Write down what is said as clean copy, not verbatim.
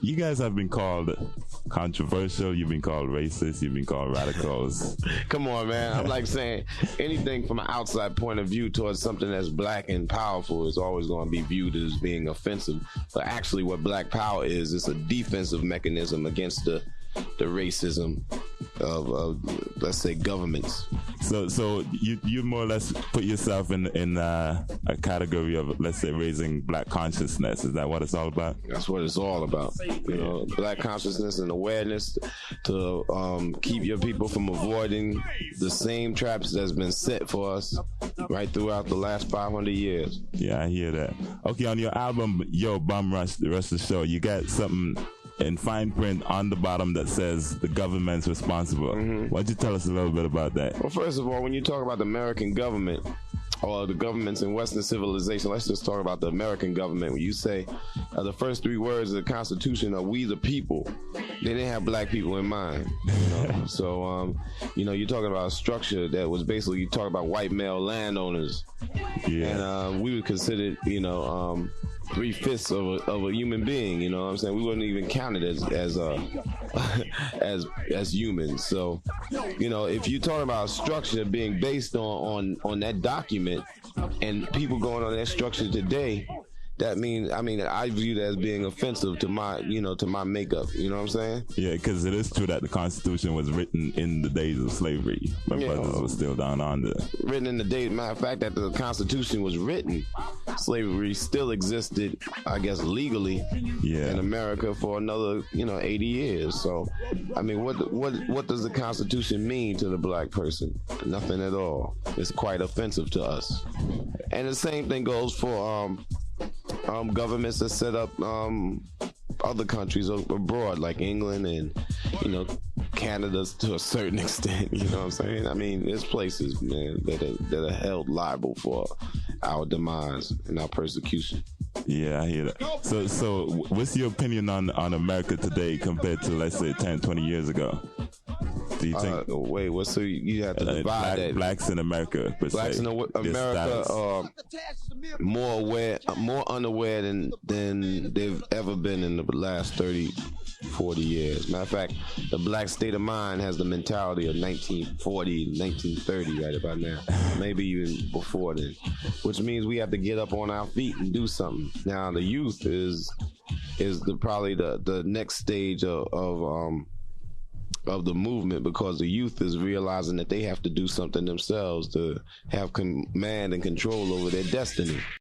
You guys have been called controversial, you've been called racist, you've been called radicals. Come on, man. I'm like saying anything from an outside point of view towards something that's black and powerful is always going to be viewed as being offensive. But actually what black power is, it's a defensive mechanism against the racism of let's say governments. So you more or less put yourself in a category of, let's say, raising black consciousness. Is that what it's all about? That's what it's all about. You know, black consciousness and awareness to keep your people from avoiding the same traps that's been set for us right throughout the last 500 years. Yeah, I hear that. Okay, on your album, Yo Bum Rush, the rest of the show, you got something in fine print on the bottom that says the government's responsible. Why don't you tell us a little bit about that? Well, first of all, when you talk about the American government or the governments in Western civilization, let's just talk about the American government. When you say the first three words of the Constitution are "we the people," they didn't have black people in mind. You know? So, you know, you're talking about a structure that was basically, you talk about white male landowners. Yeah. And we were considered, you know, 3/5 of a human being. You know what I'm saying? We wouldn't even count it as humans. So, you know, if you're talking about a structure being based on that document and people going on that structure today, that means, I view that as being offensive to my, you know, to my makeup. You know what I'm saying? Yeah, because it is true that the Constitution was written in the days of slavery. My brothers were still down under. Written in the days, matter of fact, that the Constitution was written, slavery still existed, I guess, legally in America for another, you know, 80 years. So, I mean, what does the Constitution mean to the black person? Nothing at all. It's quite offensive to us. And the same thing goes for governments that set up other countries abroad, like England and, you know, Canada to a certain extent. You know what I'm saying? I mean, there's places, man, that are held liable for our demise and our persecution. Yeah, I hear that. So what's your opinion on America today compared to, let's say, 10, 20 years ago? Do you think? Wait, so you have to divide that? Blacks in America, per blacks se, in America are more unaware than they've ever been in the last 30, 40 years. Matter of fact, the black state of mind has the mentality of 1940, 1930 right about now. Maybe even before then. Which means we have to get up on our feet and do something. Now, the youth is probably the next stage of the movement, because the youth is realizing that they have to do something themselves to have command and control over their destiny.